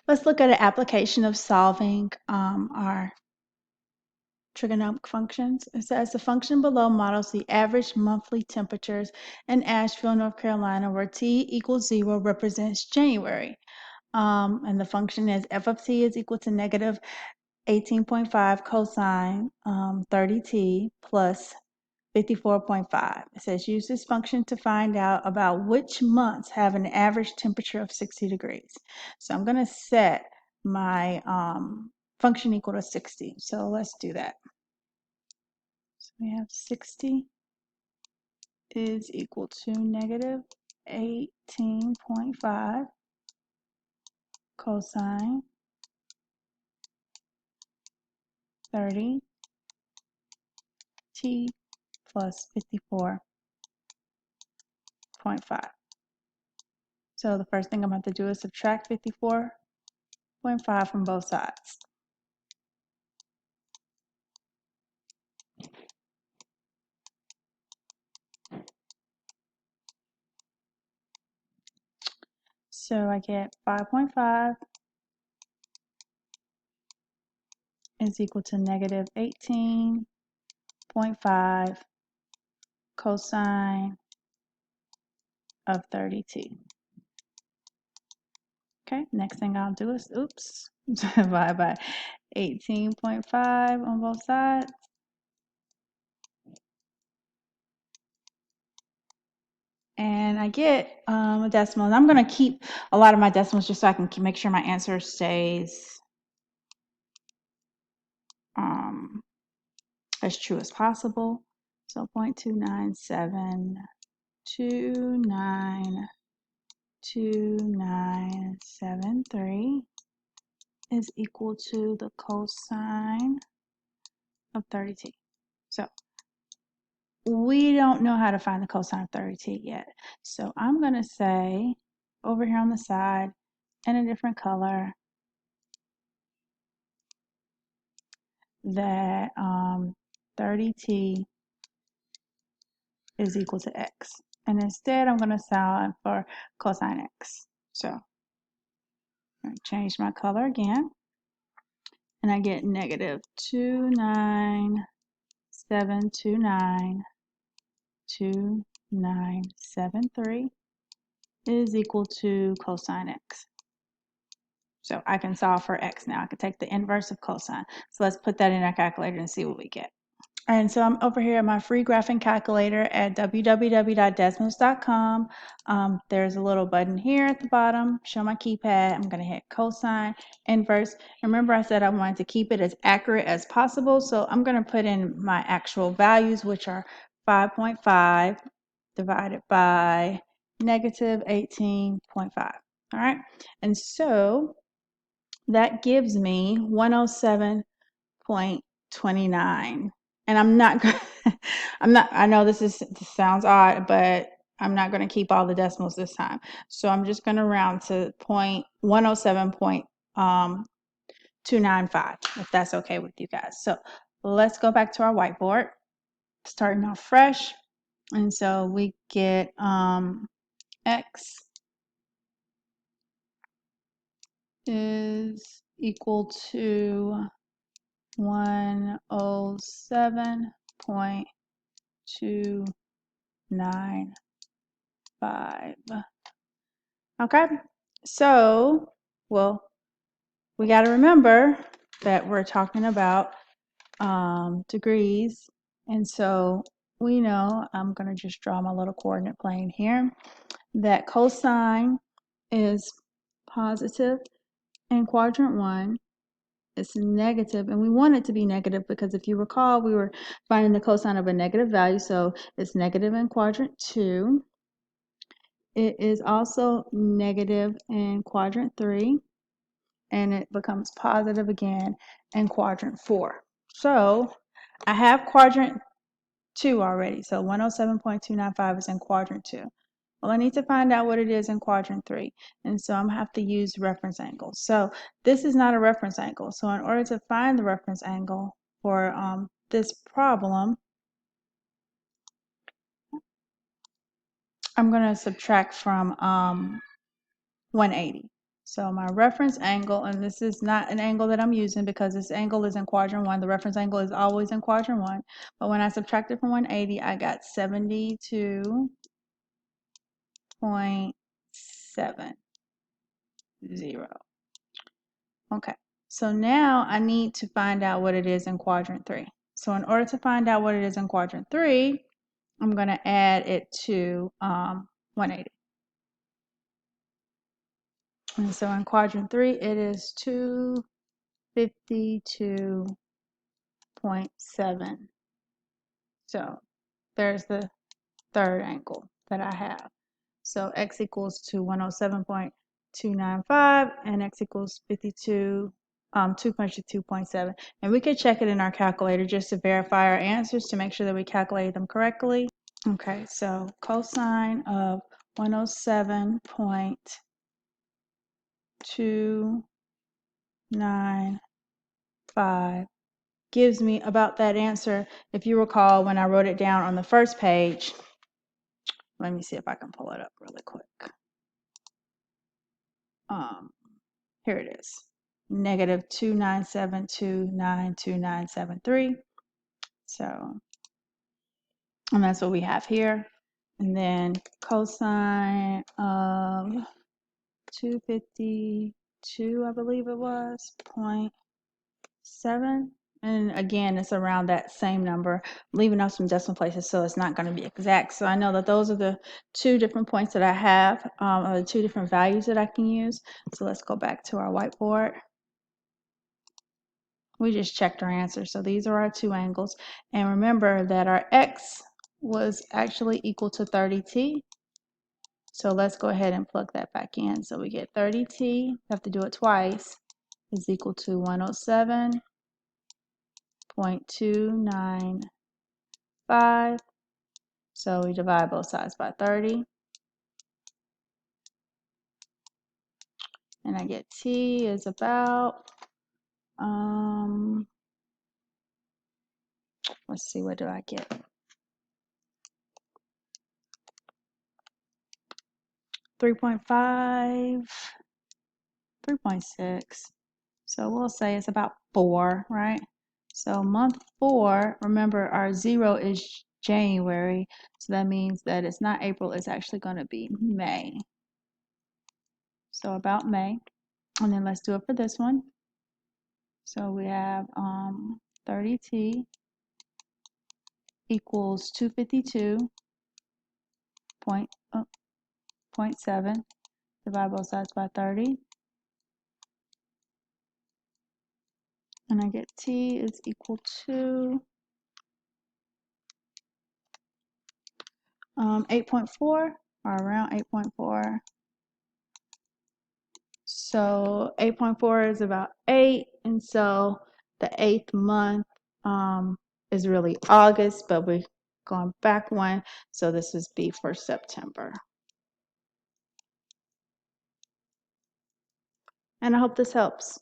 Let's look at an application of solving our trigonomic functions. It says the function below models the average monthly temperatures in Asheville, North Carolina, where t equals 0 represents January. And the function is f of t is equal to negative 18.5 cosine 30t plus 54.5. It says use this function to find out about which months have an average temperature of 60 degrees. So I'm going to set my function equal to 60. So let's do that. So we have 60 is equal to negative 18.5 cosine 30 t plus 54.5. So the first thing I'm going to have to do is subtract 54.5 from both sides. So I get 5.5 is equal to negative 18.5 cosine of 30t. Okay, next thing I'll do is, divide by 18.5 on both sides. And I get a decimal. And I'm going to keep a lot of my decimals just so I can make sure my answer stays as true as possible. So 0.297292973 is equal to the cosine of 30t. So we don't know how to find the cosine of 30t yet. So I'm going to say over here on the side in a different color that 30t is equal to x. And instead I'm going to solve for cosine x. So I'm going to change my color again. And I get negative 297292973 is equal to cosine x. So I can solve for x now. I can take the inverse of cosine. So let's put that in our calculator and see what we get. And so I'm over here at my free graphing calculator at www.desmos.com. There's a little button here at the bottom, show my keypad. I'm going to hit cosine, inverse. Remember I said I wanted to keep it as accurate as possible. So I'm going to put in my actual values, which are 5.5 divided by negative 18.5. All right. And so that gives me 107.29. And I know this sounds odd, but I'm not going to keep all the decimals this time. So I'm just going to round to 107.295, if that's okay with you guys. So let's go back to our whiteboard, starting off fresh. And so we get x is equal to 107.295. Okay, so, well, we got to remember that we're talking about degrees. And so we know, I'm going to just draw my little coordinate plane here, that cosine is positive in quadrant 1. It's negative, and we want it to be negative because if you recall, we were finding the cosine of a negative value, so it's negative in quadrant 2. It is also negative in quadrant 3, and it becomes positive again in quadrant 4. So I have quadrant 2 already, so 107.295 is in quadrant 2. Well, I need to find out what it is in quadrant 3, and so I'm going to have to use reference angles. So this is not a reference angle, so in order to find the reference angle for this problem, I'm going to subtract from 180. So my reference angle, and this is not an angle that I'm using because this angle is in quadrant 1. The reference angle is always in quadrant 1. But when I subtract it from 180, I got 72.70. Okay, so now I need to find out what it is in quadrant 3. So in order to find out what it is in quadrant 3, I'm going to add it to 180. And so in quadrant 3, it is 252.7. So there's the third angle that I have. So x equals to 107.295 and x equals 252.7. And we could check it in our calculator just to verify our answers to make sure that we calculated them correctly. Okay, so cosine of 107.295 gives me about that answer. If you recall, when I wrote it down on the first page, let me see if I can pull it up really quick. Here it is, negative 297.292973. So, and that's what we have here. And then cosine of 252, I believe it was, 0.7. And again, it's around that same number, leaving out some decimal places, so it's not going to be exact. So I know that those are the two different points that I have, or the two different values that I can use. So let's go back to our whiteboard. We just checked our answer. So these are our two angles. And remember that our x was actually equal to 30t. So let's go ahead and plug that back in. So we get 30t, we have to do it twice, is equal to 107.295. So we divide both sides by 30. And I get t is about, let's see, what do I get? 3.5, 3.6. So we'll say it's about 4, right? So month 4, remember our 0 is January, so that means that it's not April, it's actually going to be May. So about May. And then let's do it for this one. So we have 30t equals 252.7. Divide both sides by 30. And I get t is equal to 8.4, or around 8.4. So 8.4 is about 8, and so the 8th month is really August, but we're going back one, so this would be for September. And I hope this helps.